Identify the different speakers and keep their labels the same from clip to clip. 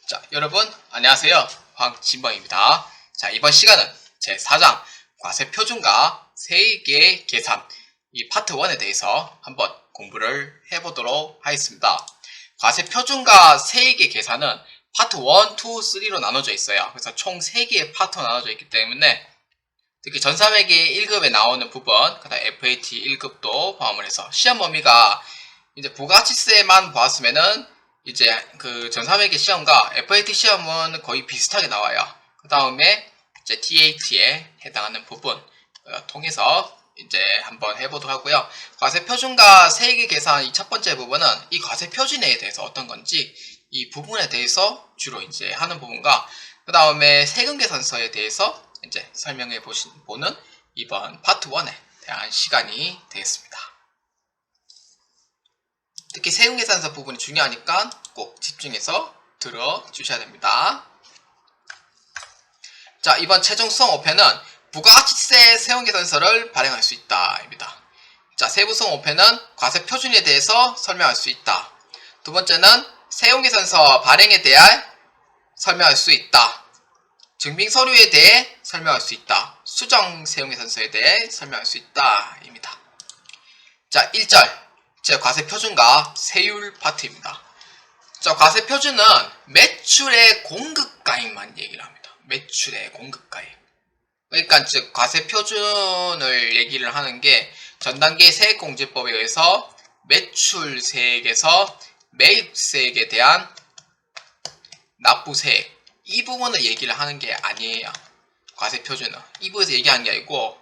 Speaker 1: 자, 여러분 안녕하세요. 황진범입니다. 자, 이번 시간은 제4장 과세표준과 세액의 계산 이 파트 1에 대해서 한번 공부를 해보도록 하겠습니다. 과세표준과 세액의 계산은 파트 1, 2, 3로 나눠져 있어요. 그래서 총 3개의 파트로 나눠져 있기 때문에 특히 전산회계 1급에 나오는 부분, 그 다음 FAT 1급도 포함을 해서 시험 범위가 이제 부가가치세만 보았으면은 이제 그 전산회계 시험과 FAT 시험은 거의 비슷하게 나와요. 그 다음에 이제 TAT에 해당하는 부분 통해서 이제 한번 해보도록 하고요. 과세표준과 세액의 계산 이 첫 번째 부분은 이 과세표준에 대해서 어떤 건지 이 부분에 대해서 주로 이제 하는 부분과 그 다음에 세금계산서에 대해서 이제 설명해 보는 이번 파트 1에 대한 시간이 되겠습니다. 특히 세금계산서 부분이 중요하니까 꼭 집중해서 들어주셔야 됩니다. 자, 이번 최종 수능 5편은 부가가치세 세금계산서를 발행할 수 있다 입니다. 자, 세부수능 5편은 과세표준에 대해서 설명할 수 있다. 두 번째는 세금계산서 발행에 대해 설명할 수 있다. 증빙서류에 대해 설명할 수 있다. 수정세금계산서에 대해 설명할 수 있다 입니다. 자, 1절 과세표준과 세율 파트입니다. 자, 과세표준은 매출의 공급가액만 얘기를 합니다. 매출의 공급가액. 그러니까 즉 과세표준을 얘기를 하는 게 전단계 세액공제법에 의해서 매출세액에서 매입세액에 대한 납부세액 이 부분을 얘기를 하는 게 아니에요. 과세표준은 이 부분에서 얘기하는 게 아니고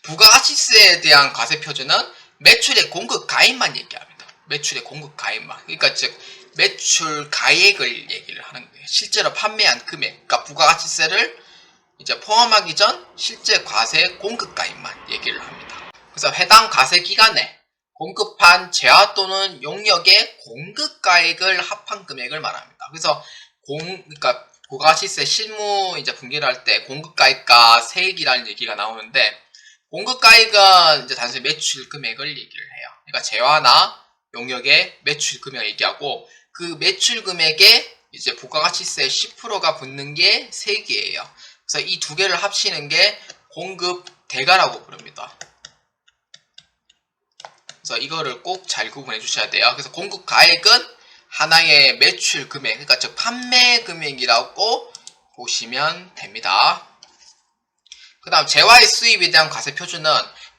Speaker 1: 부가가치세에 대한 과세표준은 매출의 공급가액만 얘기합니다. 매출의 공급가액만. 그러니까 즉 매출 가액을 얘기를 하는 거예요. 실제로 판매한 금액, 그러니까 부가가치세를 이제 포함하기 전 실제 과세 공급가액만 얘기를 합니다. 그래서 해당 과세 기간에 공급한 재화 또는 용역의 공급가액을 합한 금액을 말합니다. 그래서 그러니까 부가가치세 실무 이제 분기를 할 때 공급가액과 세액이라는 얘기가 나오는데 공급가액은 이제 단순히 매출 금액을 얘기를 해요. 그러니까 재화나 용역의 매출 금액을 얘기하고 그 매출 금액에 이제 부가가치세 10%가 붙는 게 세액이에요. 그래서 이 두 개를 합치는 게 공급 대가라고 부릅니다. 그래서 이거를 꼭 잘 구분해 주셔야 돼요. 그래서 공급가액은 하나의 매출 금액, 그러니까 즉 판매 금액이라고 보시면 됩니다. 그 다음 재화의 수입에 대한 과세표준은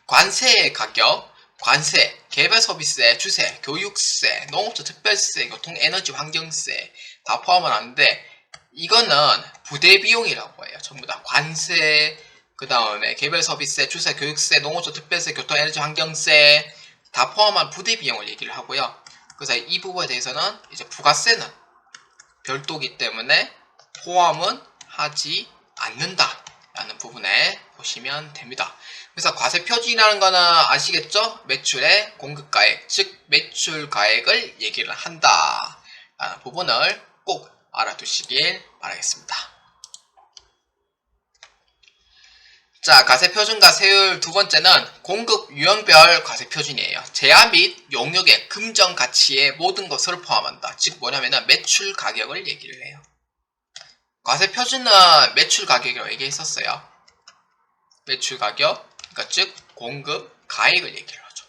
Speaker 1: 관세의 가격, 관세, 개별소비세, 주세, 교육세, 농업자 특별세, 교통에너지 환경세 다 포함을 하는데 이거는 부대비용이라고 해요. 전부 다 관세, 그 다음에 개별소비세, 주세, 교육세, 농업자 특별세, 교통에너지 환경세 다 포함한 부대비용을 얘기를 하고요. 그래서 이 부분에 대해서는 이제 부가세는 별도이기 때문에 포함은 하지 않는다 라는 부분에 보시면 됩니다. 그래서 과세표준이라는 거는 아시겠죠? 매출의 공급가액, 즉 매출가액을 얘기를 한다 라는 부분을 꼭 알아두시길 바라겠습니다. 자, 과세표준과 세율 두 번째는 공급 유형별 과세표준이에요. 재화 및 용역의 금전 가치의 모든 것을 포함한다. 즉 뭐냐면은 매출 가격을 얘기를 해요. 과세표준은 매출 가격이라고 얘기했었어요. 매출 가격, 그러니까 즉 공급 가액을 얘기를 하죠.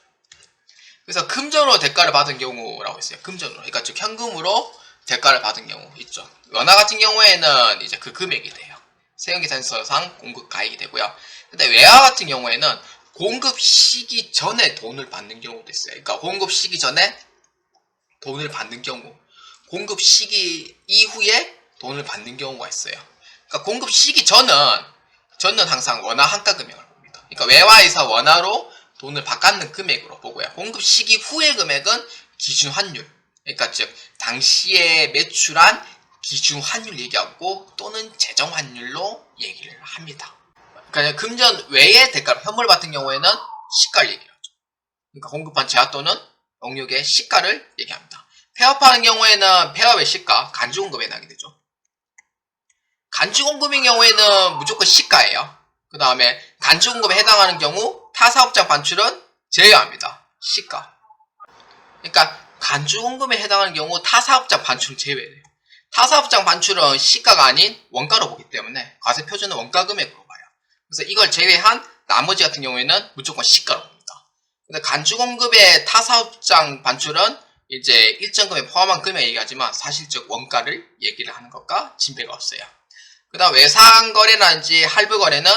Speaker 1: 그래서 금전으로 대가를 받은 경우라고 했어요. 금전으로, 그러니까 즉 현금으로 대가를 받은 경우 있죠. 원화 같은 경우에는 이제 그 금액이 돼요. 세금계산서상 공급 가액이 되고요. 근데 외화 같은 경우에는 공급 시기 전에 돈을 받는 경우도 있어요. 그러니까 공급 시기 전에 돈을 받는 경우, 공급 시기 이후에 돈을 받는 경우가 있어요. 그러니까 공급 시기 저는 항상 원화 한가 금액을 봅니다. 그러니까 외화에서 원화로 돈을 바꾸는 금액으로 보고요. 공급 시기 후의 금액은 기준 환율, 그러니까 즉 당시에 매출한 기준 환율 얘기하고 또는 재정 환율로 얘기를 합니다. 그러니까 금전 외의 대가, 현물 같은 경우에는 시가를 얘기하죠. 그러니까 공급한 재화 또는 용역의 시가를 얘기합니다. 폐업하는 경우에는 폐업의 시가, 간주공급에 해당이 되죠. 간주공급인 경우에는 무조건 시가예요. 그 다음에 간주공급에 해당하는 경우 타사업장 반출은 제외합니다. 시가. 그러니까 간주공급에 해당하는 경우 타사업장 반출은 제외돼요. 타사업장 반출은 시가가 아닌 원가로 보기 때문에 과세표준은 원가 금액으로 봐요. 그래서 이걸 제외한 나머지 같은 경우에는 무조건 시가로 봅니다. 근데 간주공급의 타사업장 반출은 이제 일정 금액 포함한 금액 얘기하지만 사실적 원가를 얘기를 하는 것과 진배가 없어요. 그 다음 외상거래라든지 할부거래는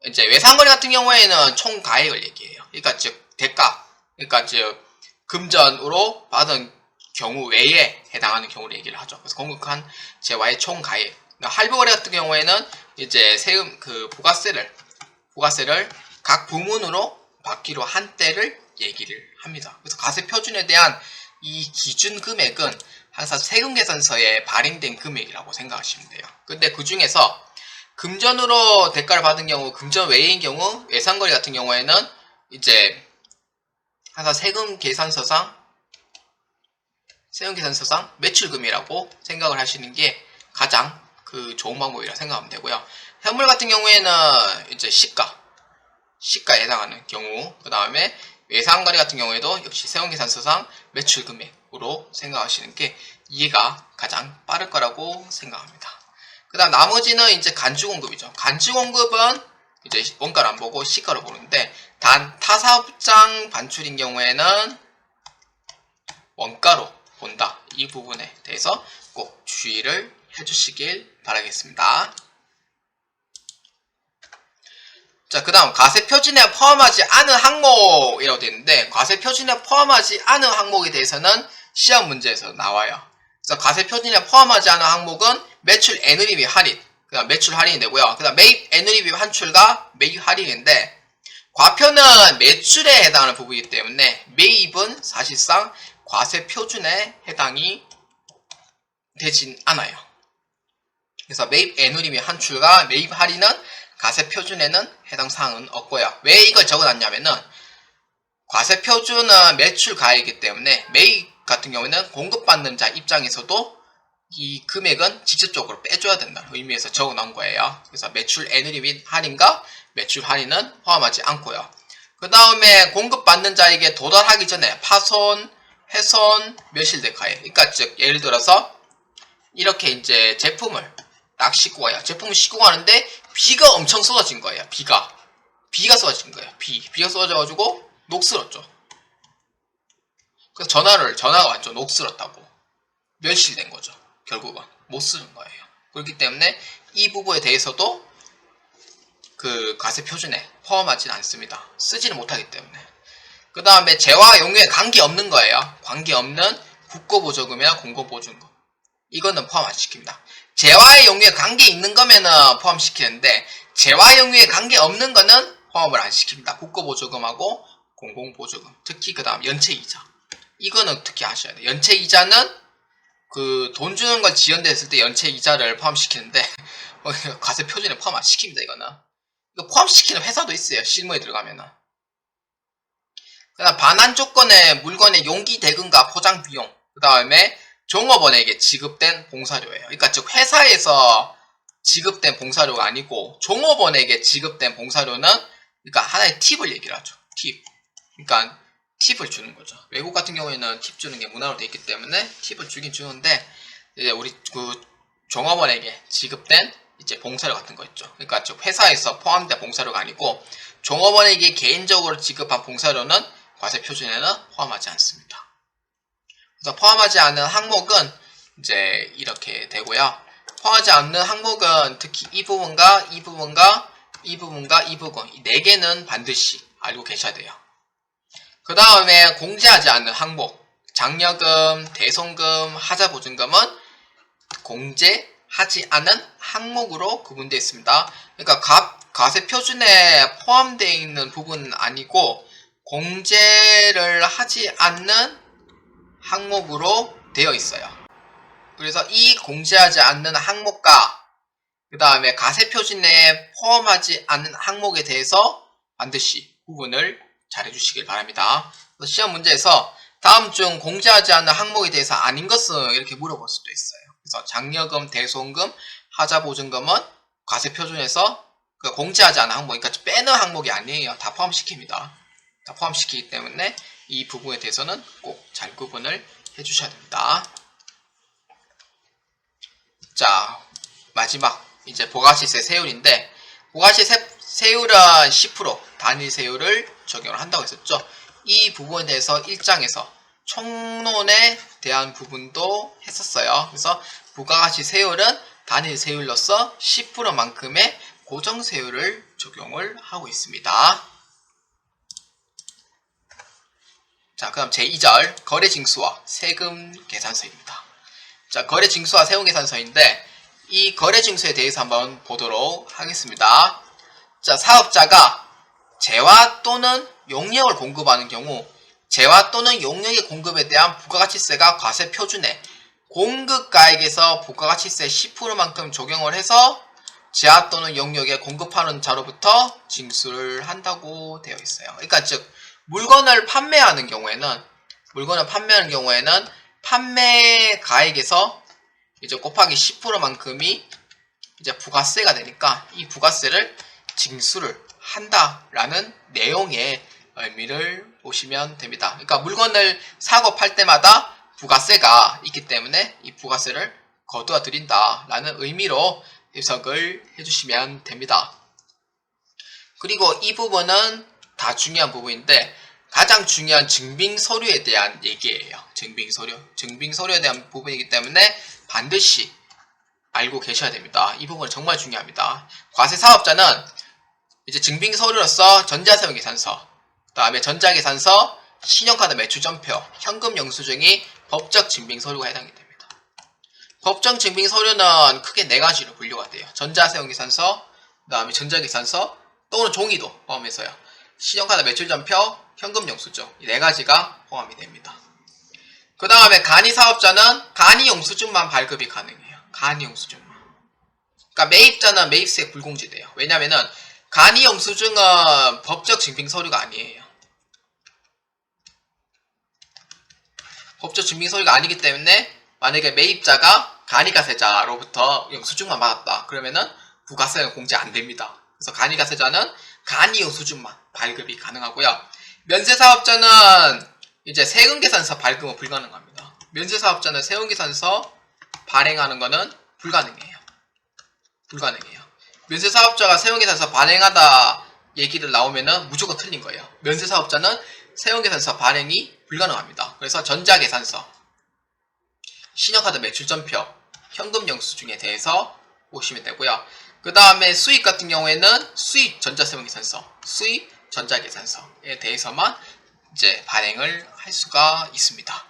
Speaker 1: 이제 외상거래 같은 경우에는 총가액을 얘기해요. 그러니까 즉 대가, 그러니까 즉 금전으로 받은 경우 외에 해당하는 경우를 얘기를 하죠. 그래서 공급한 재화의 총가액. 할부거래 같은 경우에는 이제 세금 부가세를 각 부문으로 받기로 한 때를 얘기를 합니다. 그래서 과세 표준에 대한 이 기준 금액은 항상 세금 계산서에 발행된 금액이라고 생각하시면 돼요. 근데 그 중에서 금전으로 대가를 받은 경우, 금전 외인 경우, 외상거래 같은 경우에는 이제 항상 세금 계산서상 매출금이라고 생각을 하시는 게 가장 좋은 방법이라 생각하면 되고요. 현물 같은 경우에는 이제 시가에 해당하는 경우, 그 다음에 외상거래 같은 경우에도 역시 세금계산서상 매출금액으로 생각하시는 게 이해가 가장 빠를 거라고 생각합니다. 그 다음 나머지는 이제 간주공급이죠. 간주공급은 이제 원가를 안 보고 시가로 보는데, 단 타사업장 반출인 경우에는 원가로 본다. 이 부분에 대해서 꼭 주의를 해주시길 바라겠습니다. 자, 그 다음 과세표준에 포함하지 않은 항목이라고 되어 있는데, 과세표준에 포함하지 않은 항목에 대해서는 시험 문제에서 나와요. 그래서 과세표준에 포함하지 않은 항목은 매출 애누리 및 할인, 그 다음 매출 할인이 되고요. 그 다음 매입 애누리 및 환출과 매입 할인인데, 과표는 매출에 해당하는 부분이기 때문에 매입은 사실상 과세 표준에 해당이 되진 않아요. 그래서 매입 애누리 및 환출과 매입 할인은 과세 표준에는 해당 사항은 없고요. 왜 이걸 적어놨냐면은 과세 표준은 매출 가액이기 때문에 매입 같은 경우에는 공급받는 자 입장에서도 이 금액은 직접적으로 빼줘야 된다는 의미에서 적어놓은 거예요. 그래서 매출 애누리 및 할인과 매출 할인은 포함하지 않고요. 그 다음에 공급받는 자에게 도달하기 전에 파손, 훼손, 멸실대가액. 그러니까 즉 예를 들어서 이렇게 이제 제품을 딱 싣고 가요. 제품을 싣고 가는데 비가 엄청 쏟아진 거예요. 비가 쏟아진 거예요. 비가 쏟아져가지고 녹슬었죠. 그래서 전화가 왔죠. 녹슬었다고. 멸실된 거죠. 결국은 못 쓰는 거예요. 그렇기 때문에 이 부분에 대해서도 과세 표준에 포함하진 않습니다. 쓰지는 못하기 때문에. 그 다음에 재화 용유에 관계없는 거예요. 관계없는 국고보조금이나 공고보조금. 이거는 포함 안 시킵니다. 재화의 용유에 관계 있는 거면은 포함시키는데, 재화 용유에 관계 없는 거는 포함을 안 시킵니다. 국고보조금하고 공공보조금. 특히 그 다음 연체이자. 이거는 특히 아셔야 돼요. 연체이자는 돈 주는 걸 지연됐을 때 연체이자를 포함시키는데, 과세 표준에 포함 안 시킵니다, 이거는. 이거 포함시키는 회사도 있어요. 실무에 들어가면은. 그 다음 반환 조건의 물건의 용기 대금과 포장 비용, 그 다음에 종업원에게 지급된 봉사료예요. 그러니까 즉 회사에서 지급된 봉사료가 아니고 종업원에게 지급된 봉사료는, 그러니까 하나의 팁을 얘기를 하죠. 팁. 그러니까 팁을 주는 거죠. 외국 같은 경우에는 팁 주는 게 문화로 되어 있기 때문에 팁을 주긴 주는데, 이제 우리 종업원에게 지급된 이제 봉사료 같은 거 있죠. 그러니까 즉 회사에서 포함된 봉사료가 아니고 종업원에게 개인적으로 지급한 봉사료는 과세 표준에는 포함하지 않습니다. 그래서 포함하지 않은 항목은 이제 이렇게 되고요. 포함하지 않는 항목은 특히 이 부분과 이 부분과 이 부분과 이 부분, 이 4개는 반드시 알고 계셔야 돼요. 그 다음에 공제하지 않는 항목, 장려금, 대손금, 하자보증금은 공제하지 않은 항목으로 구분되어 있습니다. 그러니까 과세 표준에 포함되어 있는 부분은 아니고 공제를 하지 않는 항목으로 되어 있어요. 그래서 이 공제하지 않는 항목과 그 다음에 과세 표준에 포함하지 않은 항목에 대해서 반드시 구분을 잘 해주시길 바랍니다. 시험 문제에서 다음 중 공제하지 않는 항목에 대해서 아닌 것은 이렇게 물어볼 수도 있어요. 그래서 장려금, 대손금, 하자보증금은 과세 표준에서 공제하지 않은 항목, 그러니까 빼는 항목이 아니에요. 다 포함시킵니다. 다 포함시키기 때문에 이 부분에 대해서는 꼭 잘 구분을 해주셔야 됩니다. 자, 마지막 이제 부가시세 세율인데, 부가시세 세율은 10% 단위 세율을 적용을 한다고 했었죠. 이 부분에 대해서 1장에서 총론에 대한 부분도 했었어요. 그래서 부가가치 세율은 단위 세율로서 10%만큼의 고정 세율을 적용을 하고 있습니다. 자, 그럼 제2절 거래징수와 세금 계산서입니다. 자, 거래징수와 세금 계산서인데, 이 거래징수에 대해서 한번 보도록 하겠습니다. 자, 사업자가 재화 또는 용역을 공급하는 경우 재화 또는 용역의 공급에 대한 부가가치세가 과세 표준에 공급가액에서 부가가치세 10%만큼 적용을 해서 재화 또는 용역에 공급하는 자로부터 징수를 한다고 되어 있어요. 그러니까 즉 물건을 판매하는 경우에는 판매가액에서 이제 곱하기 10%만큼이 이제 부가세가 되니까 이 부가세를 징수를 한다라는 내용의 의미를 보시면 됩니다. 그러니까 물건을 사고 팔 때마다 부가세가 있기 때문에 이 부가세를 거두어 드린다라는 의미로 해석을 해주시면 됩니다. 그리고 이 부분은 다 중요한 부분인데 가장 중요한 증빙서류에 대한 얘기예요. 증빙서류에 대한 부분이기 때문에 반드시 알고 계셔야 됩니다. 이 부분은 정말 중요합니다. 과세사업자는 이제 증빙서류로서 전자세금계산서, 그 다음에 전자계산서, 신용카드 매출전표, 현금영수증이 법적 증빙서류가 해당이 됩니다. 법정 증빙서류는 크게 4가지로 분류가 돼요. 전자세금계산서, 그 다음에 전자계산서, 또는 종이도 포함해서요. 신용카드 매출전표, 현금영수증 이 4가지가 포함이 됩니다. 그 다음에 간이사업자는 간이영수증만 발급이 가능해요. 간이영수증만. 그러니까 매입자는 매입세 불공제돼요. 왜냐면은 간이영수증은 법적 증빙서류가 아니에요. 법적 증빙서류가 아니기 때문에 만약에 매입자가 간이가세자로부터 영수증만 받았다. 그러면은 부가세는 공제 안 됩니다. 그래서 간이가세자는 간이영수증만 발급이 가능하고요. 면세사업자는 이제 세금계산서 발급은 불가능합니다. 면세사업자는 세금계산서 발행하는 거는 불가능해요. 면세사업자가 세금계산서 발행하다 얘기를 나오면은 무조건 틀린 거예요. 면세사업자는 세금계산서 발행이 불가능합니다. 그래서 전자계산서, 신용카드 매출전표, 현금영수증에 대해서 보시면 되고요. 그 다음에 수입 같은 경우에는 수입 전자세금계산서, 수입 전자계산서에 대해서만 이제 발행을 할 수가 있습니다.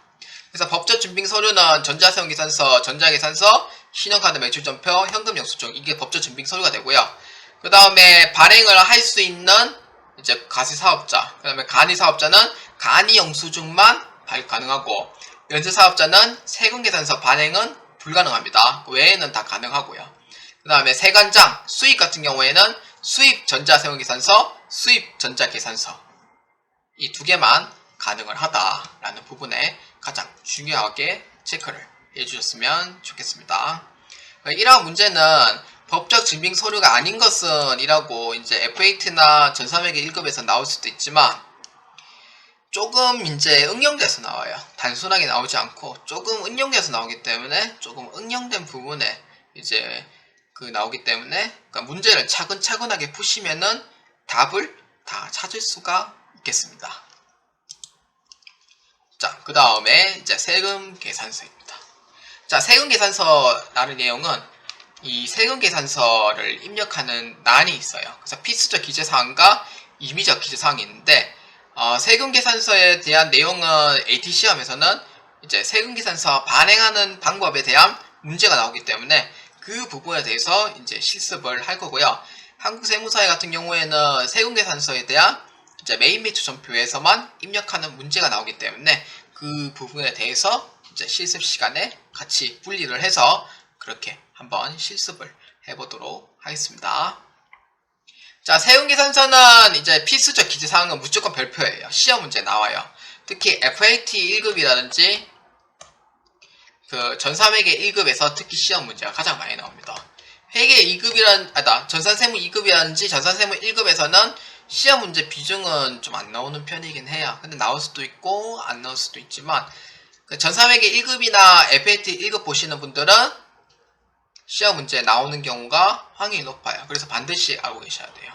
Speaker 1: 그래서 법적 증빙서류는 전자세금계산서, 전자계산서, 신용카드 매출전표, 현금영수증 이게 법적 증빙서류가 되고요. 그 다음에 발행을 할 수 있는 이제 과세사업자, 그 다음에 간이사업자는 간이영수증만 발급 가능하고 면세사업자는 세금계산서 발행은 불가능합니다. 그 외에는 다 가능하고요. 그 다음에 세관장, 수입 같은 경우에는 수입 전자세금계산서, 수입 전자계산서 이 2개만 가능을 하다라는 부분에 가장 중요하게 체크를 해주셨으면 좋겠습니다. 이러한 문제는 법적 증빙 서류가 아닌 것은 이라고 이제 F8나 전3회계 1급에서 나올 수도 있지만 조금 이제 응용돼서 나와요. 단순하게 나오지 않고 조금 응용돼서 나오기 때문에 조금 응용된 부분에 이제 나오기 때문에 그러니까 문제를 차근차근하게 푸시면은 답을 다 찾을 수가 있겠습니다. 자, 그 다음에 이제 세금 계산서입니다. 자, 세금 계산서라는 내용은 이 세금 계산서를 입력하는 난이 있어요. 그래서 필수적 기재사항과 임의적 기재사항이 있는데 세금 계산서에 대한 내용은 AT 시험에서는 이제 세금 계산서 발행하는 방법에 대한 문제가 나오기 때문에 그 부분에 대해서 이제 실습을 할 거고요. 한국세무사회 같은 경우에는 세금 계산서에 대한 이제 메인 매출 전표에서만 입력하는 문제가 나오기 때문에 그 부분에 대해서 이제 실습 시간에 같이 분리를 해서 그렇게 한번 실습을 해보도록 하겠습니다. 자, 세금계산서는 이제 필수적 기재사항은 무조건 별표예요. 시험 문제 나와요. 특히 FAT 1급이라든지 그 전3회계 1급에서 특히 시험 문제가 가장 많이 나옵니다. 회계 2급이란, 전산세무 2급이라든지 전산세무 1급에서는 시험 문제 비중은 좀 안 나오는 편이긴 해요. 근데 나올 수도 있고 안 나올 수도 있지만 그 전3회계 1급이나 FAT 1급 보시는 분들은 시험 문제에 나오는 경우가 확률이 높아요. 그래서 반드시 알고 계셔야 돼요.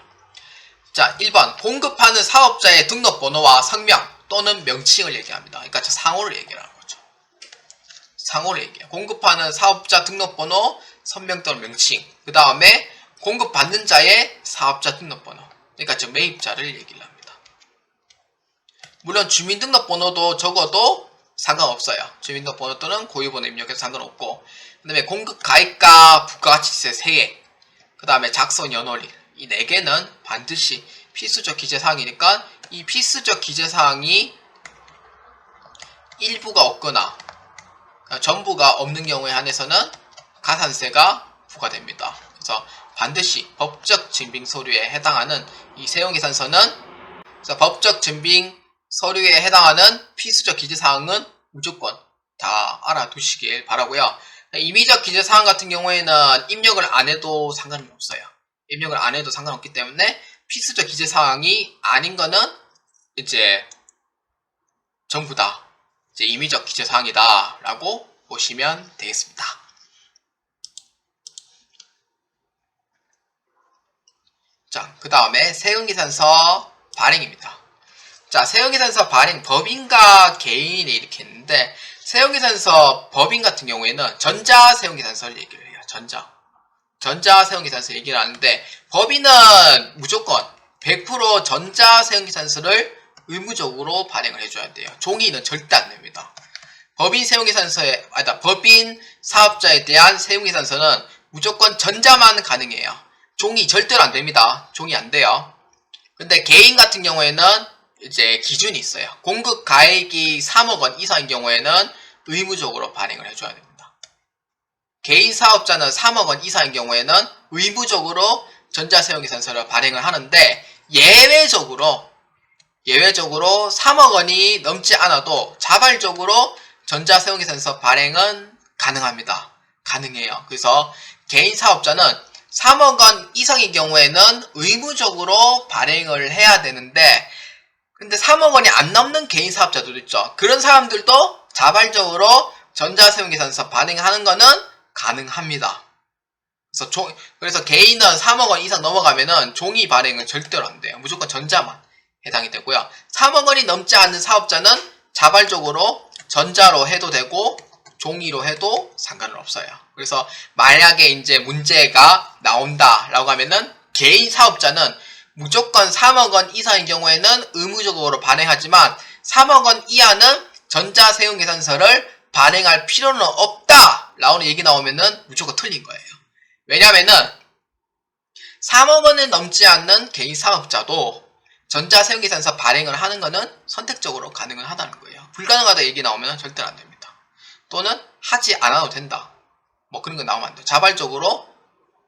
Speaker 1: 자, 1번 공급하는 사업자의 등록번호와 성명 또는 명칭을 얘기합니다. 그러니까 상호를 얘기하는 거죠. 상호를 얘기해요. 공급하는 사업자 등록번호, 선명 또는 명칭. 그 다음에 공급받는 자의 사업자 등록번호. 그러니까 매입자를 얘기를 합니다. 물론 주민등록번호도 적어도 상관없어요. 주민등록번호 또는 고유번호 입력해도 상관없고, 그 다음에 공급 가입가, 부가가치세 세액, 그 다음에 작성 연월일, 이 4개는 반드시 필수적 기재사항이니까 이 필수적 기재사항이 일부가 없거나 전부가 없는 경우에 한해서는 가산세가 부과됩니다. 그래서 반드시 법적 증빙 서류에 해당하는 이 세용계산서는 법적 증빙 서류에 해당하는 필수적 기재사항은 무조건 다 알아두시길 바라고요. 임의적 기재사항 같은 경우에는 입력을 안 해도 상관이 없어요. 입력을 안 해도 상관없기 때문에 필수적 기재사항이 아닌 거는 이제 전부 다 이제 임의적 기재사항이다 라고 보시면 되겠습니다. 자, 그 다음에 세금계산서 발행입니다. 자, 세금계산서 발행 법인과 개인이 이렇게 있는데 세금계산서 법인 같은 경우에는 전자세금계산서를 얘기를 해요. 전자세금계산서 얘기를 하는데 법인은 무조건 100% 전자세금계산서를 의무적으로 발행을 해줘야 돼요. 종이는 절대 안 됩니다. 법인 사업자에 대한 세금계산서는 무조건 전자만 가능해요. 종이 절대로 안 됩니다. 종이 안 돼요. 근데 개인 같은 경우에는 이제 기준이 있어요. 공급 가액이 3억 원 이상인 경우에는 의무적으로 발행을 해줘야 됩니다. 개인 사업자는 3억 원 이상인 경우에는 의무적으로 전자세금계산서를 발행을 하는데 예외적으로 3억 원이 넘지 않아도 자발적으로 전자세금계산서 발행은 가능합니다. 가능해요. 그래서 개인 사업자는 3억 원 이상인 경우에는 의무적으로 발행을 해야 되는데 근데 3억 원이 안 넘는 개인 사업자들도 있죠. 그런 사람들도 자발적으로 전자세금계산서 발행하는 거는 가능합니다. 그래서 개인은 3억 원 이상 넘어가면은 종이 발행은 절대로 안 돼요. 무조건 전자만 해당이 되고요. 3억 원이 넘지 않는 사업자는 자발적으로 전자로 해도 되고 종이로 해도 상관은 없어요. 그래서 만약에 이제 문제가 나온다라고 하면은 개인 사업자는 무조건 3억 원 이상인 경우에는 의무적으로 발행하지만 3억 원 이하는 전자세금계산서를 발행할 필요는 없다 라는 얘기 나오면은 무조건 틀린 거예요. 왜냐면은 3억 원을 넘지 않는 개인 사업자도 전자세금계산서 발행을 하는 거는 선택적으로 가능은 하다는 거예요. 불가능하다 얘기 나오면 절대로 안 됩니다. 또는 하지 않아도 된다. 뭐 그런 거 나오면 안 돼요. 자발적으로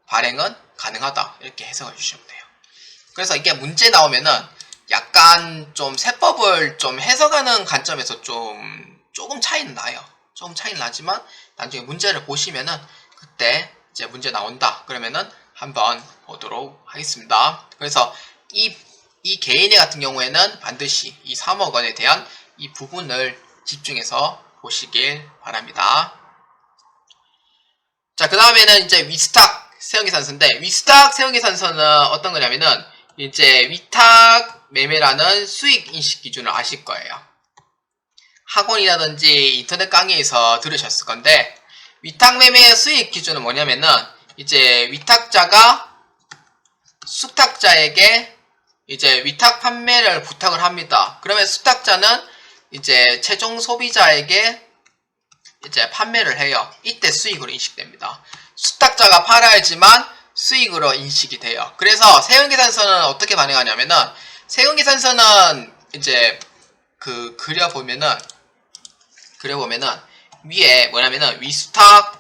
Speaker 1: 발행은 가능하다. 이렇게 해석을 주시면 돼요. 그래서 이게 문제 나오면은 약간 좀 세법을 좀 해석하는 관점에서 조금 차이는 나요. 조금 차이는 나지만 나중에 문제를 보시면은 그때 이제 문제 나온다. 그러면은 한번 보도록 하겠습니다. 그래서 이 개인의 같은 경우에는 반드시 이 3억 원에 대한 이 부분을 집중해서 보시길 바랍니다. 자, 그 다음에는 이제 위스탁 세금계산서인데, 위스탁 세금계산서는 어떤 거냐면은, 이제 위탁 매매라는 수익 인식 기준을 아실 거예요. 학원이라든지 인터넷 강의에서 들으셨을 건데, 위탁 매매의 수익 기준은 뭐냐면은, 이제 위탁자가 숙탁자에게 이제 위탁 판매를 부탁을 합니다. 그러면 숙탁자는 이제 최종 소비자에게 이제 판매를 해요. 이때 수익으로 인식됩니다. 숙탁자가 팔아야지만 수익으로 인식이 돼요. 그래서 세금계산서는 어떻게 발행하냐면은 세금계산서는 이제 그려보면은 위에 뭐냐면은 위수탁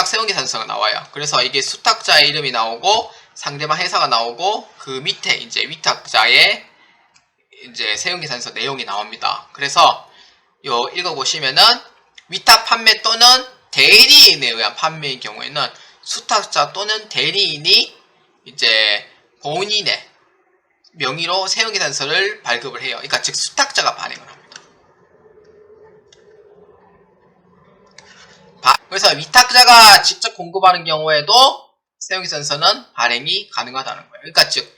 Speaker 1: 세금계산서가 나와요. 그래서 이게 수탁자의 이름이 나오고 상대방 회사가 나오고 그 밑에 이제 위탁자의 이제 세금계산서 내용이 나옵니다. 그래서 요 읽어보시면은 위탁 판매 또는 대리인에 의한 판매인 경우에는 수탁자 또는 대리인이 이제 본인의 명의로 세금계산서를 발급을 해요. 그러니까 즉 수탁자가 발행을 합니다. 그래서 위탁자가 직접 공급하는 경우에도 세용계산서는 발행이 가능하다는 거예요. 그러니까 즉,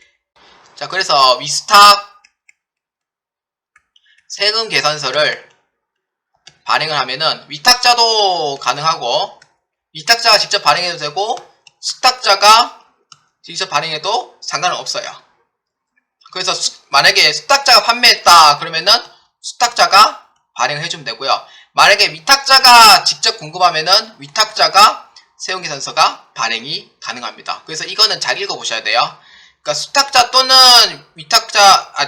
Speaker 1: 자, 그래서 위탁 세금 계산서를 발행을 하면은 위탁자도 가능하고, 위탁자가 직접 발행해도 되고, 수탁자가 직접 발행해도 상관은 없어요. 그래서 만약에 수탁자가 판매했다 그러면은 수탁자가 발행을 해주면 되고요. 만약에 위탁자가 직접 공급하면은 위탁자가 세용계산서가 발행이 가능합니다. 그래서 이거는 잘 읽어보셔야 돼요. 그러니까 수탁자 또는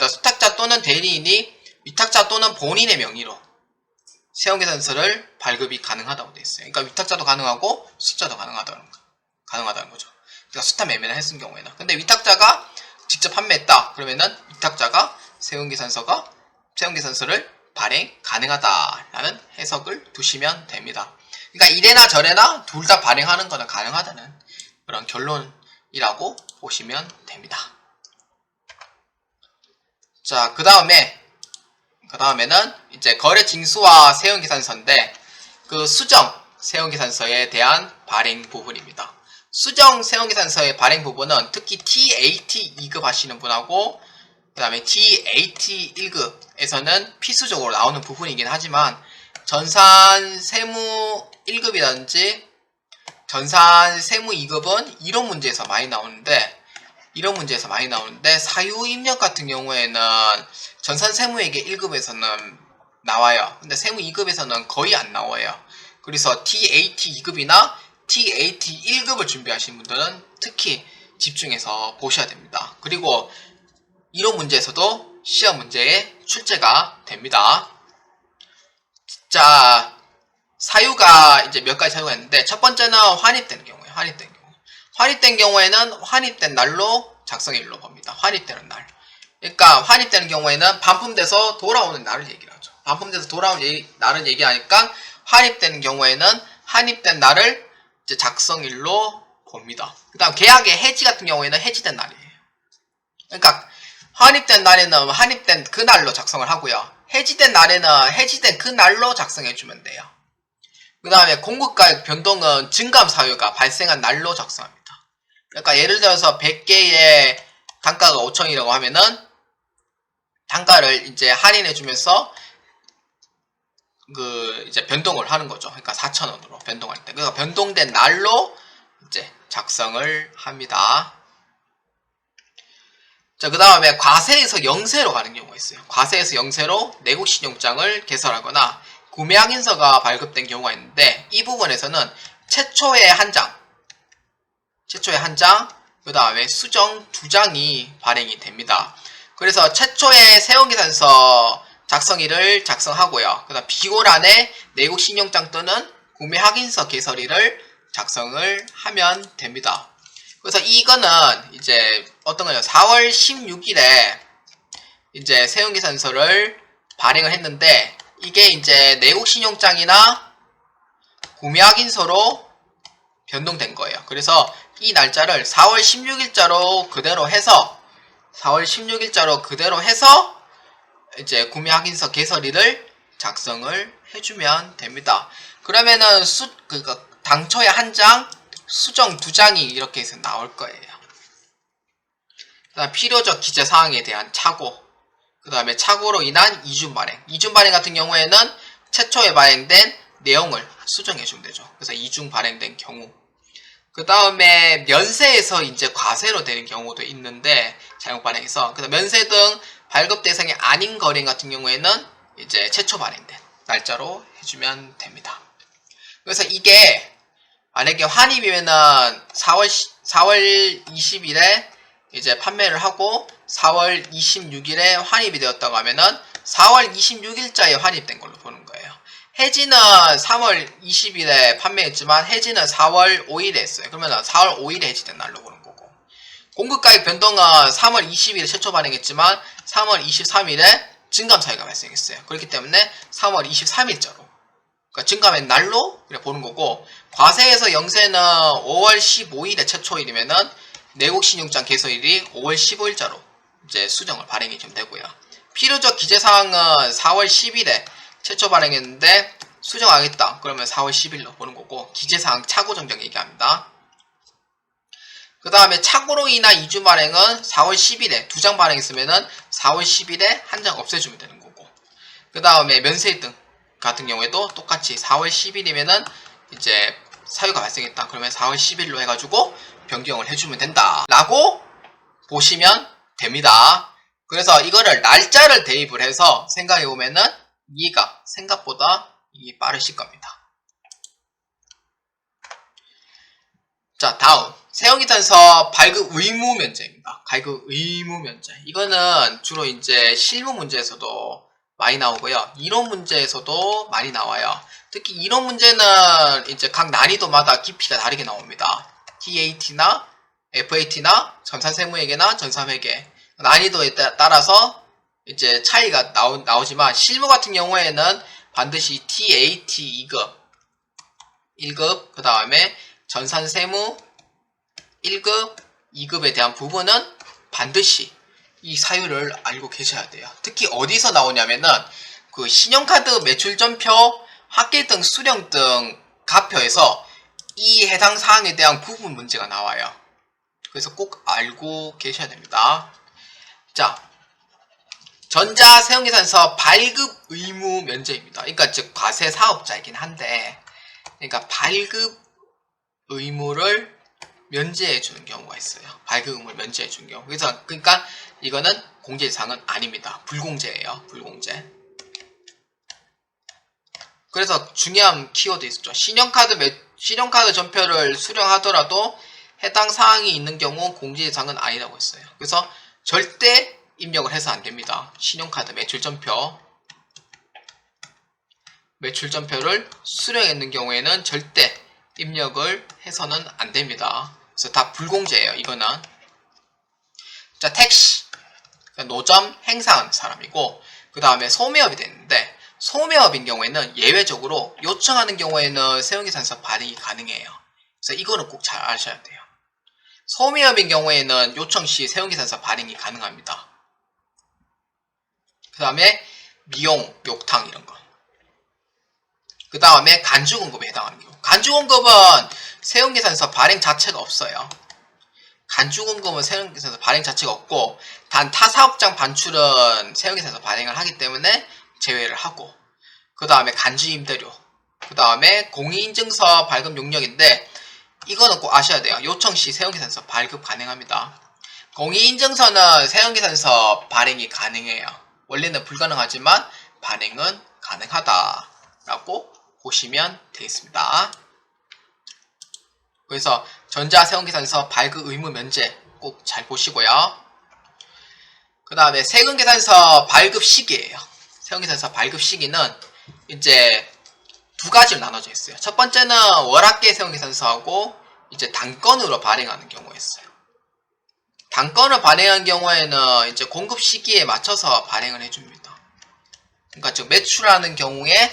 Speaker 1: 수탁자 또는 대리인이 위탁자 또는 본인의 명의로 세용계산서를 발급이 가능하다고 되어 있어요. 그러니까 위탁자도 가능하고 수탁자도 가능하다는 거죠. 그러니까 수탁 매매를 했을 경우에는. 근데 위탁자가 직접 판매했다 그러면은 위탁자가 세용계산서를 발행 가능하다라는 해석을 두시면 됩니다. 그러니까 이래나 저래나 둘 다 발행하는 거는 가능하다는 그런 결론이라고 보시면 됩니다. 자, 그 다음에는 이제 거래 징수와 세용계산서인데, 그 수정 세용계산서에 대한 발행 부분입니다. 수정 세용계산서의 발행 부분은 특히 TAT 2급 하시는 분하고 그 다음에 TAT 1급에서는 필수적으로 나오는 부분이긴 하지만, 전산 세무 1급이라든지 전산 세무 2급은 이론 문제에서 많이 나오는데, 사유 입력 같은 경우에는 전산 세무회계 1급에서는 나와요. 근데 세무 2급에서는 거의 안 나와요. 그래서 TAT 2급이나 TAT 1급을 준비하시는 분들은 특히 집중해서 보셔야 됩니다. 그리고 이론 문제에서도 시험 문제에 출제가 됩니다. 자, 사유가 이제 몇 가지 사유가 있는데, 첫 번째는 환입되는 경우예요. 환입된 경우에는 환입된 날로 작성일로 봅니다. 환입되는 날. 그러니까 환입되는 경우에는 반품돼서 돌아오는 날을 얘기를 하죠. 반품돼서 돌아오는 날을 얘기하니까, 환입되는 경우에는 환입된 날을 이제 작성일로 봅니다. 그 다음 계약의 해지 같은 경우에는 해지된 날이에요. 그러니까 환입된 날에는 환입된 그 날로 작성을 하고요. 해지된 날에는 해지된 그 날로 작성해주면 돼요. 그 다음에 공급가액 변동은 증감 사유가 발생한 날로 작성합니다. 그러니까 예를 들어서 100개의 단가가 5,000이라고 하면은 단가를 이제 할인해주면서 이제 변동을 하는 거죠. 그러니까 4,000원으로 변동할 때. 그래서 변동된 날로 이제 작성을 합니다. 자, 그 다음에 과세에서 영세로 가는 경우가 있어요. 과세에서 영세로 내국신용장을 개설하거나 구매확인서가 발급된 경우가 있는데, 이 부분에서는 최초의 한 장, 그 다음에 수정 2장이 발행이 됩니다. 그래서 최초의 세용계산서 작성일을 작성하고요. 그 다음 비고란에 내국신용장 또는 구매확인서 개설일을 작성을 하면 됩니다. 그래서 이거는 이제 어떤 거냐, 4월 16일에 이제 세용계산서를 발행을 했는데, 이게 이제 내국신용장이나 구매확인서로 변동된 거예요. 그래서 이 날짜를 4월 16일자로 그대로 해서 이제 구매확인서 개설일을 작성을 해주면 됩니다. 그러면은 당초에 한 장, 수정 2장이 이렇게 해서 나올 거예요. 그다음 필요적 기재사항에 대한 착오, 그 다음에 착오로 인한 이중 발행 같은 경우에는 최초에 발행된 내용을 수정해주면 되죠. 그래서 이중 발행된 경우. 그 다음에 면세에서 이제 과세로 되는 경우도 있는데, 잘못 발행해서. 그래서 면세 등 발급 대상이 아닌 거래 같은 경우에는 이제 최초 발행된 날짜로 해주면 됩니다. 그래서 이게 만약에 환입이면은 4월 20일에 이제 판매를 하고 4월 26일에 환입이 되었다고 하면은 4월 26일자에 환입된 걸로 보는 거예요. 해지는 3월 20일에 판매했지만 해지는 4월 5일에 했어요. 그러면 4월 5일에 해지된 날로 보는 거고, 공급가액 변동은 3월 20일에 최초 발행했지만 3월 23일에 증감 차이가 발생했어요. 그렇기 때문에 3월 23일자로, 그러니까 증감의 날로 그래 보는 거고, 과세에서 영세는 5월 15일에 최초일이면은 내국신용장 개설일이 5월 15일자로 이제 수정을 발행이 좀 되고요. 필요적 기재사항은 4월 10일에 최초 발행했는데 수정하겠다. 그러면 4월 10일로 보는 거고, 기재사항 착오 정정 얘기합니다. 그 다음에 착오로 인한 2주 발행은 4월 10일에 2장 발행했으면은 4월 10일에 한 장 없애주면 되는 거고, 그 다음에 면세 등 같은 경우에도 똑같이 4월 10일이면은 이제 사유가 발생했다. 그러면 4월 10일로 해가지고 변경을 해주면 된다. 라고 보시면 됩니다. 그래서 이거를 날짜를 대입을 해서 생각해보면은 이해가 생각보다 이게 빠르실 겁니다. 자, 다음. 세형기탄서 발급 의무 면제입니다. 발급 의무 면제. 이거는 주로 이제 실무 문제에서도 많이 나오고요. 이론 문제에서도 많이 나와요. 특히 이론 문제는 이제 각 난이도마다 깊이가 다르게 나옵니다. TAT나 FAT나 전산세무회계나 전산회계. 난이도에 따라서 이제 차이가 나오지만 실무 같은 경우에는 반드시 TAT 1급, 그 다음에 전산세무 1급, 2급에 대한 부분은 반드시 이 사유를 알고 계셔야 돼요. 특히 어디서 나오냐면은 그 신용카드 매출전표, 합계등, 수령등 가표에서 이 해당 사항에 대한 부분 문제가 나와요. 그래서 꼭 알고 계셔야 됩니다. 자, 전자세형계산서 발급 의무 면제입니다. 그러니까 즉 과세 사업자이긴 한데, 그러니까 발급 의무를 면제해 주는 경우가 있어요. 발급 의무를 면제해 주는 경우. 그래서 그러니까 이거는 공제사항은 아닙니다. 불공제예요. 불공제. 그래서 중요한 키워드 있었죠. 신용카드 전표를 수령하더라도 해당 사항이 있는 경우 공제사항은 아니라고 했어요. 그래서 절대 입력을 해서 안 됩니다. 신용카드 매출전표를 수령했는 경우에는 절대 입력을 해서는 안 됩니다. 그래서 다 불공제예요. 이거는. 자, 택시. 노점 행사한 사람이고, 그 다음에 소매업이 됐는데, 소매업인 경우에는 예외적으로 요청하는 경우에는 세형계산서 발행이 가능해요. 그래서 이거는 꼭 잘 아셔야 돼요. 소매업인 경우에는 요청 시 세형계산서 발행이 가능합니다. 그 다음에 미용, 욕탕 이런 거. 그 다음에 간주공급에 해당하는 경우. 간주공급은 세형계산서 발행 자체가 없어요. 간주공급은 세형계산서 발행 자체가 없고, 단 타사업장 반출은 세형계산서 발행을 하기 때문에 제외를 하고, 그 다음에 간주임대료, 그 다음에 공인인증서 발급 용역인데, 이거는 꼭 아셔야 돼요. 요청 시 세형계산서 발급 가능합니다. 공인인증서는 세형계산서 발행이 가능해요. 원래는 불가능하지만 발행은 가능하다라고 보시면 되겠습니다. 그래서 전자세금계산서 발급 의무 면제 꼭 잘 보시고요. 그 다음에 세금계산서 발급 시기예요. 세금계산서 발급 시기는 이제 두 가지로 나눠져 있어요. 첫 번째는 월합계 세금계산서하고 이제 단건으로 발행하는 경우였어요. 단건을 발행한 경우에는 이제 공급 시기에 맞춰서 발행을 해줍니다. 그러니까 즉 매출하는 경우에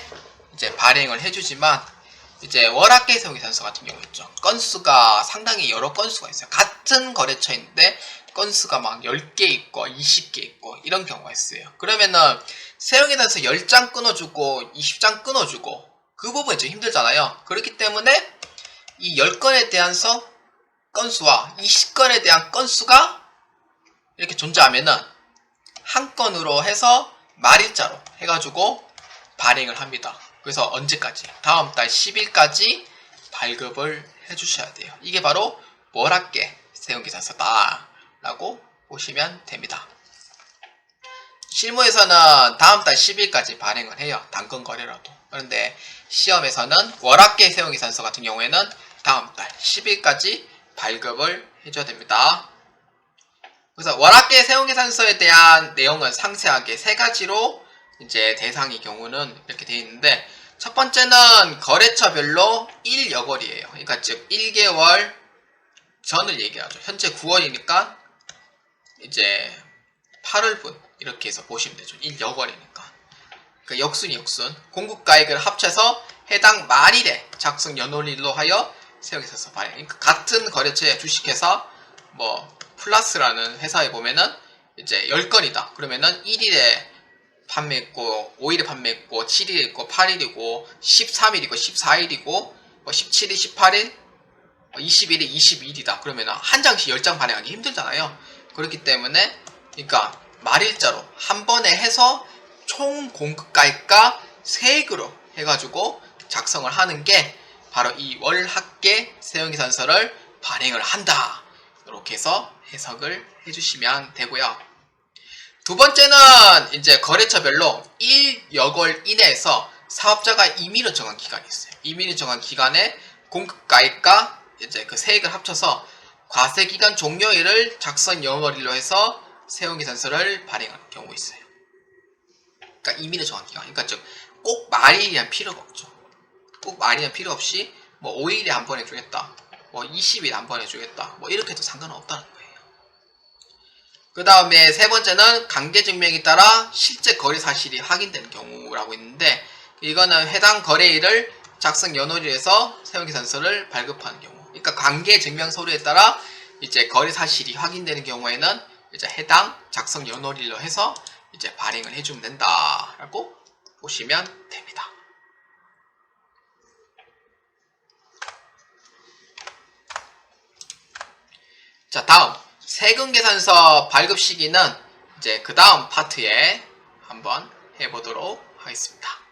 Speaker 1: 이제 발행을 해주지만, 이제 월합계 세금계산서 같은 경우 있죠. 건수가 상당히 여러 건수가 있어요. 같은 거래처인데 건수가 막 10개 있고 20개 있고 이런 경우가 있어요. 그러면은 세금계산서 10장 끊어주고 20장 끊어주고 그 부분이 좀 힘들잖아요. 그렇기 때문에 이 10건에 대한 건수와 20건에 대한 건수가 이렇게 존재하면은 한 건으로 해서 말일자로 해가지고 발행을 합니다. 그래서 언제까지? 다음 달 10일까지 발급을 해주셔야 돼요. 이게 바로 월합계 세금계산서다 라고 보시면 됩니다. 실무에서는 다음 달 10일까지 발행을 해요. 단건 거래라도. 그런데 시험에서는 월합계 세금계산서 같은 경우에는 다음 달 10일까지 발급을 해줘야 됩니다. 그래서 월합계 세금계산서에 대한 내용은 상세하게 세 가지로 이제 대상의 경우는 이렇게 되어 있는데, 첫 번째는 거래처별로 1여거리예요. 그러니까 즉 1개월 전을 얘기하죠. 현재 9월이니까 이제 8월분 이렇게 해서 보시면 되죠. 1여거리니까. 그러니까 역순 공급가액을 합쳐서 해당 말일에 작성 연월일로 하여 세금계산서 발행. 그러니까 같은 거래처의 주식회사 뭐 플러스라는 회사에 보면은 이제 10건이다. 그러면은 1일에 판매했고 5일에 판매했고 7일에 있고 8일이고 13일이고 14일이고 뭐 17일, 18일, 20일에 22일이다. 그러면 한 장씩 10장 발행하기 힘들잖아요. 그렇기 때문에 그러니까 말일자로 한 번에 해서 총 공급가액과 세액으로 해가지고 작성을 하는 게 바로 이 월합계 세운계산서를 발행을 한다. 이렇게 해서 해석을 해주시면 되고요. 두 번째는 이제 거래처별로 1여걸 이내에서 사업자가 임의로 정한 기간이 있어요. 임의로 정한 기간에 공급가액과 이제 그 세액을 합쳐서 과세기간 종료일을 작성 연월일로 해서 세운계산서를 발행하는 경우가 있어요. 그러니까 임의로 정한 기간. 그러니까 즉 꼭 말일이란 필요가 없죠. 꼭 말일이란 필요 없이 뭐 5일에 한 번 해주겠다. 뭐 20일 한 번 해주겠다. 뭐 이렇게 해도 상관은 없다는 거예요. 그 다음에 세 번째는 관계증명에 따라 실제 거래 사실이 확인되는 경우라고 있는데 이거는 해당 거래일을 작성 연월일에서 세운계산서를 발급하는 경우. 그러니까 관계증명 서류에 따라 이제 거래 사실이 확인되는 경우에는 이제 해당 작성 연월일로 해서 이제 발행을 해주면 된다라고 보시면 됩니다. 자, 다음 세금계산서 발급 시기는 이제 그 다음 파트에 한번 해보도록 하겠습니다.